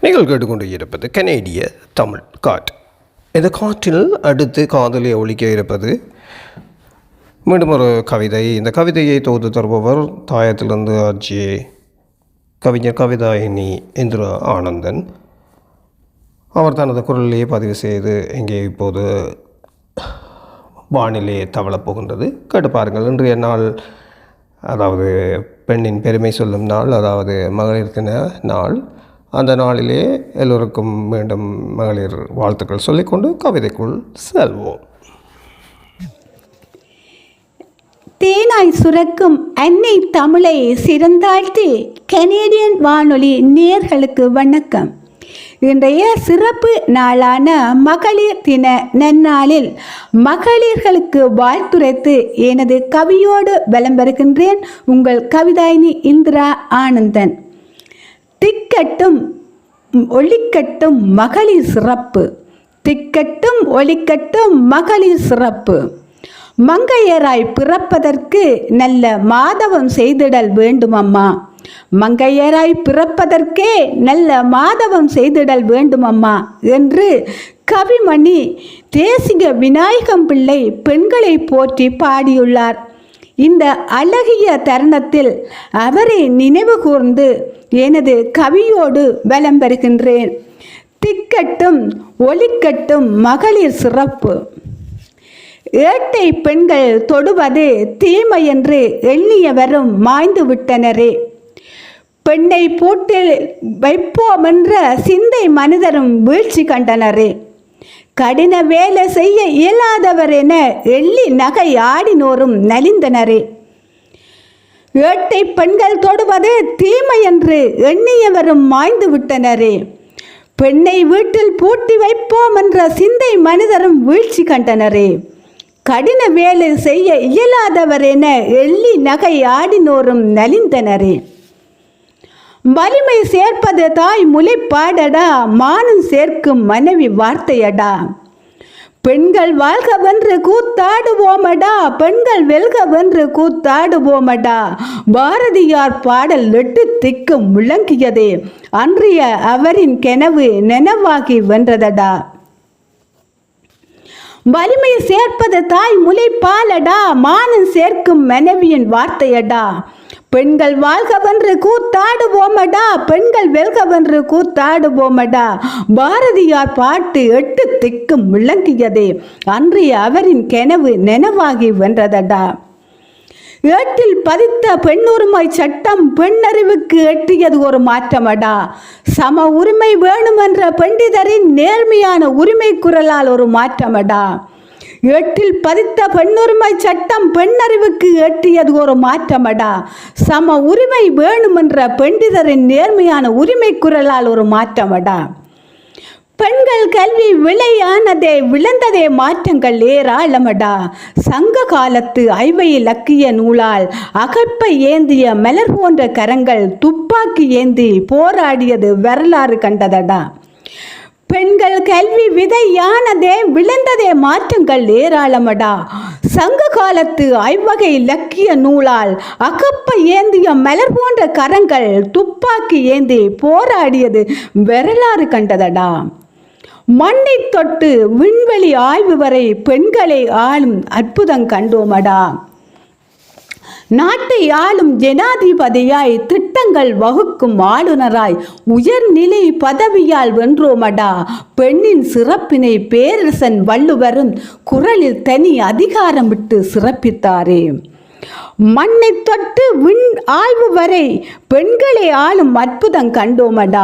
நீங்கள் கேட்டுக்கொண்டு இருப்பது கனேடிய தமிழ் காட். இந்த காற்றில் அடுத்து காதலை ஒழிக்க இருப்பது மீண்டும் ஒரு கவிதை. இந்த கவிதையை தொகுத்து தருபவர் தாயத்திலிருந்து ஆட்சி கவிஞர் கவிதாயினி இந்திரா ஆனந்தன். அவர் தனது குரலிலேயே பதிவு செய்து இங்கே இப்போது வானிலே தவளப்போகின்றது. கேட்டு பாருங்கள். இன்றைய நாள், அதாவது பெண்ணின் பெருமை சொல்லும் நாள், அதாவது மகளிர் தின நாள். அந்த நாளிலே எல்லோருக்கும் மீண்டும் மகளிர் வாழ்த்துக்கள் சொல்லிக்கொண்டு கவிதைக்குள் செல்வோம். தேனாய் சுரக்கும் அன்னை தமிழை சிறந்தாழ்த்தி கனேடியன் வானொலி நேயர்களுக்கு வணக்கம். இன்றைய சிறப்பு நாளான மகளிர் தின நன்னாளில் மகளிர்களுக்கு வாழ்த்துரைத்து எனது கவியோடு வலம் வருகின்றேன். உங்கள் கவிதாயினி இந்திரா ஆனந்தன். திக்கட்டும் ஒளிக்கட்டும் மகளிர் சிறப்பு, திக்கட்டும் ஒளிக்கட்டும் மகளிர் சிறப்பு. மங்கையராய் பிறப்பதற்கு நல்ல மாதவம் செய்திடல் வேண்டுமம்மா, மங்கையராய் பிறப்பதற்கே நல்ல மாதவம் செய்திடல் வேண்டுமம்மா என்று கவிமணி தேசிக விநாயகம் பிள்ளை பெண்களை போற்றி பாடியுள்ளார். இந்த அழகிய தருணத்தில் அவரை நினைவு கூர்ந்து எனது கவியோடு வலம் வருகின்றேன். திக்கட்டும் ஒளிக்கட்டும் மகளிர் சிறப்பு. ஏட்டை பெண்கள் தொடுவது தீமை என்று எண்ணியவரும் மாய்ந்து விட்டனரே. பெண்ணை போட்டு வைப்போமென்ற சிந்தை மனிதரும் வீழ்ச்சி கண்டனரே. கடின வேலை செய்ய இயலாதவர் என எள்ளி நகை ஆடினோரும் நலிந்தனரே. ஏட்டை பெண்கள் தொடுவது தீமை என்று எண்ணியவரும் மாய்ந்து விட்டனரே. பெண்ணை வீட்டில் பூட்டி வைப்போம் என்ற சிந்தை மனிதரும் வீழ்ச்சி கண்டனரே. கடின வேலை செய்ய இயலாதவர் என எள்ளி நகை ஆடினோரும் நலிந்தனரே. வலிமை சேர்ப்பது தாய் முளைப்பாடடா, மானம் சேர்க்கும் மனைவி வார்த்தையடா. பெண்கள் வாழ்கவென்று கூத்தாடுவோமடா, பெண்கள் வெல்கவென்று கூத்தாடுவோமடா. பாரதியார் பாடல் எட்டு திக்கும் முழங்கியதே, அன்றைய அவரின் கனவு நனவாகி வென்றதடா. வலிமை சேர்ப்பது தாய் முளைப்பாலடா, மானம் சேர்க்கும் மனைவியின் வார்த்தையடா. பெண்கள் வாழ்கவென்று கூத்தாடுவோமடா, பெண்கள் வெல்கவென்று கூத்தாடுவோமடா. பாரதியார் பாட்டு எட்டு திக்கும் முழங்கியதே, அன்றைய அவரின் கனவு நனவாகி வென்றதடா. ஏட்டில் பதித்த பெண்ணுரிமை சட்டம் பெண்ணறிவுக்கு எட்டியது ஒரு மாற்றமடா. சம உரிமை வேணுமென்ற பண்டிதரின் நேர்மையான உரிமை குரலால் ஒரு மாற்றமடா. ஏட்டில் பதித்த பெண்ணுரிமை சட்டம் பெண்ணறிவுக்கு எட்டியது ஒரு மாற்றமடா. சம உரிமை வேணுமென்ற பண்டிதரின் நேர்மையான உரிமை குரலால் ஒரு மாற்றமடா. பெண்கள் கல்வி விளையானதே விழுந்ததே மாற்றங்கள் ஏராளமடா. சங்க காலத்து ஐவை இலக்கிய நூலால் அகப்பை ஏந்திய மலர் போன்ற கரங்கள் துப்பாக்கி ஏந்தி போராடியது வரலாறு கண்டதடா. பெண்கள் கல்வி விதையானதே விழுந்ததே மாற்றங்கள் ஏராளமடா. சங்க காலத்து ஐவகை இலக்கிய நூலால் அகப்பை ஏந்திய மலர் போன்ற கரங்கள் துப்பாக்கி ஏந்தி போராடியது வரலாறு கண்டதடா. மண்ணை தொட்டு விண்வெளி ஆய்வு வரை பெண்களை ஆளும் அற்புதம் கண்டோமடா. நாட்டை ஆளும் ஜனாதிபதியாய் திட்டங்கள் வகுக்கும் ஆளுநராய் உயர்நிலை பதவியால் வென்றோமடா. பெண்ணின் சிறப்பினை பேரரசன் வள்ளுவரும் குரலில் தனி அதிகாரம் விட்டு சிறப்பித்தாரே. மண்ணை தொட்டு விண் ஆய்வு வரை பெண்களை ஆளும் அற்புதம் கண்டோமடா.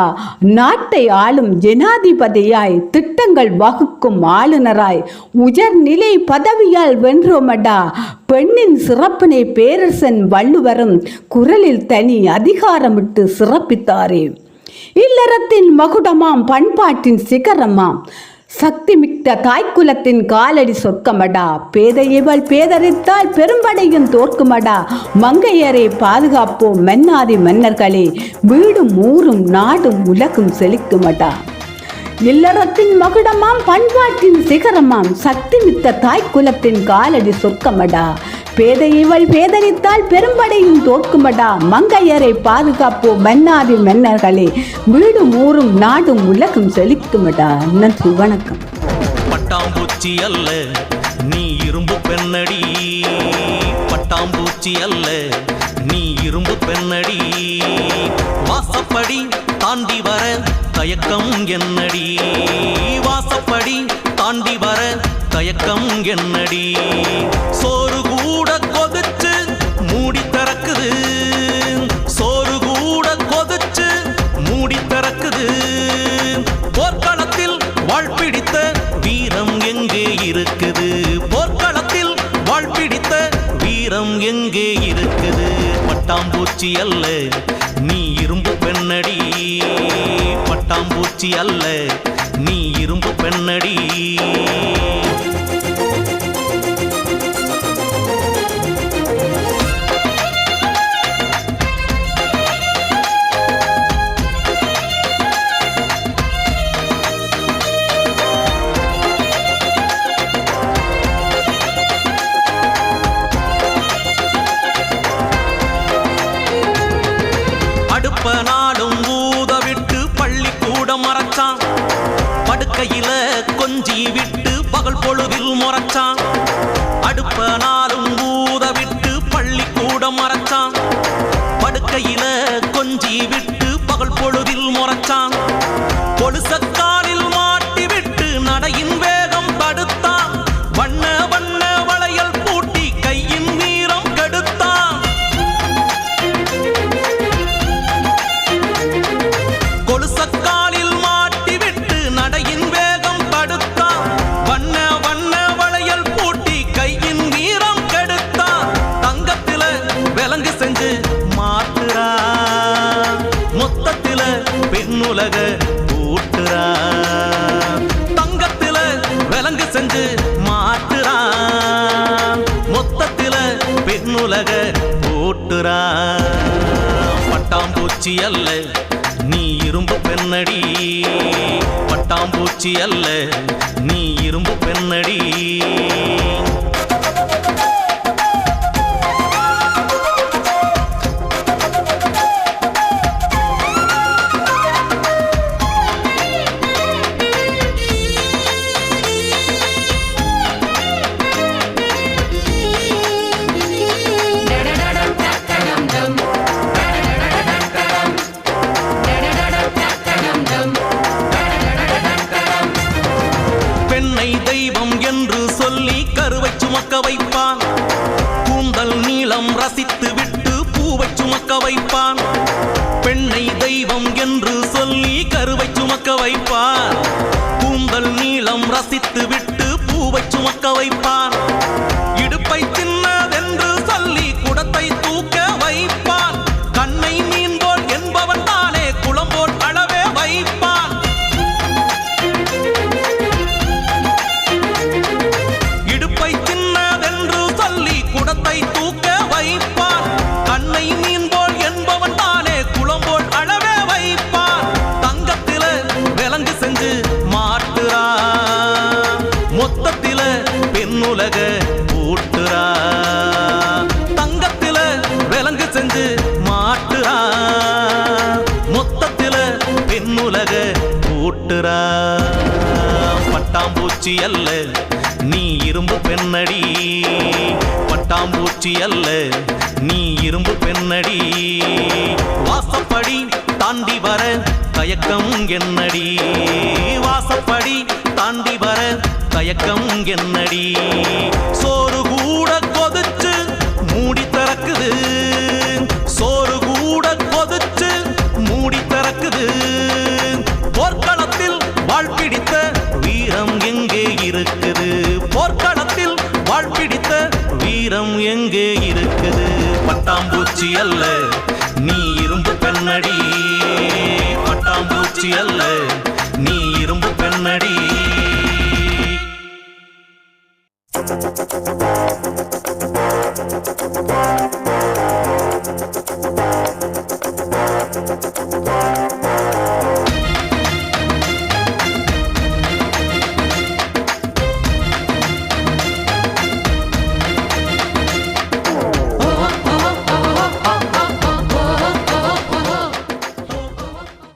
நாட்டை ஆளும் ஜனாதிபதியாய் திட்டங்கள் வகுக்கும் ஆளுநராய் உயர்நிலை பதவியால் வென்றோமடா. பெண்ணின் சிறப்பினை பேரரசன் வள்ளுவரும் குரலில் தனி அதிகாரமிட்டு சிறப்பித்தாரே. இல்லறத்தின் மகுடமாம் பண்பாட்டின் சிகரமாம் சக்தி மிக்க தாய்க்குலத்தின் காலடி சொர்க்கமடா. பேதையவள் பேதரித்தால் பெரும்படையும் தோற்குமடா. மங்கையரை பாதுகாப்போம் மன்னாதி மன்னர்களே, வீடும் ஊரும் நாடும் உலகும் செழிக்குமடா. இல்லறத்தின் மகுடமாம் பண்பாட்டின் சிகரமாம் சக்தி மிக்க தாய்க்குலத்தின் காலடி சொர்க்கமடா. பேதையவள் பேதரித்தால் பெரும்படையும் தோற்குமடா. மங்கையரை பாதுகாப்போம் மன்னாரி மன்னர்களே. வீடும் ஊரும் நாடும் உலகம் செழிக்குமடா. நன்றி, வணக்கம். பட்டாம்பூச்சி அல்ல நீ இரும்பு பெண்ணடி, பட்டாம்பூச்சி அல்ல நீ இரும்பு பெண்ணடி. வாசப்படி தாண்டி வர தயக்கம் என்னடி, வாசப்படி தாண்டி வர தயக்கம் என்னடி. சோறு கூட கொதிச்சு மூடி திறக்குது, சோறு கூட கொதிச்சு மூடி திறக்குது. போர்க்களத்தில் வாழ்பிடித்த வீரம் எங்கே இருக்குது, போர்க்களத்தில் வாழ்பிடித்த வீரம் எங்கே இருக்குது. பட்டாம்பூச்சி அல்ல நீ இரும்பு பெண்ணடி, பட்டாம்பூச்சி அல்ல நீ இரும்பு பெண்ணடி. நாடும் ஊதவிட்டு பள்ளிக்கூடம் மறைச்சான், படுக்கையில கொஞ்சி விட்டு பகல் பொழுதில் முறைச்சான். அடுப்ப நாளும் ஊதவிட்டு பள்ளிக்கூடம் மறைச்சான், படுக்கையில கொஞ்சி விட்டு பகல் பொழுதில் முறைச்சான். கொலுசக்காலில் மாட்டி விட்டு நடையின் வேகம் தடுத்தான், வண்ண வண்ண வளையல் பூட்டி கையின் வீரம் கெடுத்தான். கொலுசக்காலில் மாட்டி விட்டு நடையின் வேகம் தடுத்தான், வண்ண வண்ண வளையல் பூட்டி கையின் வீரம் கெடுத்தான். தங்கத்தில விலங்கு செஞ்சு மாட்டுறா, மொத்தத்தில பெண்ணுலக கூட்டுறா. தங்கத்தில விலங்கு செஞ்சு மாட்டுறா, மொத்தத்தில பெண்ணுலக கூட்டுறா. பட்டாம்பூச்சி அல்ல நீ இரும்பு பெண்ணடி, பட்டாம்பூச்சி அல்ல நீ இரும்பு பெண்ணடி. பெண்ணை தெய்வம் என்று சொல்லி கருவை சுமக்க வைப்பான், கூந்தல் நீளம் ரசித்து விட்டு பூவை சுமக்க வைப்பான். பெண்ணை தெய்வம் என்று சொல்லி கருவை சுமக்க வைப்பான், கூந்தல் நீளம் ரசித்து விட்டு பூவை சுமக்க வைப்பான். இடுப்பை சின்னதென்று சொல்லி குடத்தை தூக்க வைப்பான், கண்ணை மீன் போல் என்பவன் தானே குளம்போல் அளவே வைப்பான். இடுப்பை சின்னதென்று சொல்லி குடத்தை தூக்க வைப்பான், கண்ணை மீன் போல் என்பவன் தானே குளம்போல் அளவே வைப்பான். தங்கத்தில விலங்கு செஞ்சு மாட்டுறா, மொத்தத்தில பெண்ணுலக கூட்டுறா. தங்கத்தில விலங்கு செஞ்சு மாட்டுறா, மொத்தத்தில பெண்ணுலக கூட்டுறா. பட்டாம்பூச்சி அல்ல நீ இரும்பு பெண்ணடி, பட்டாம்பூச்சி அல்ல நீ இரும்பு பெண்ணடி. வாசப்படி தாண்டி வர தயக்கம் என்னடி, வாசப்படி தாண்டி வர தயக்கம் என்னடி. சோறு கூட கொதிச்சு மூடி திறக்குது, சோறு கூட கொதிச்சு மூடி திறக்குது. போர்க்களத்தில் வாழ்பிடித்த வீரம் எங்கே இருக்குது, போர்க்களத்தில் வாழ்பிடித்த வீரம் எங்கே இருக்குது. பட்டாம்பூச்சி அல்ல நீ இரும்பு பெண்ணடி, பட்டாம்பூச்சி அல்ல நீ இரும்பு பெண்ணடி.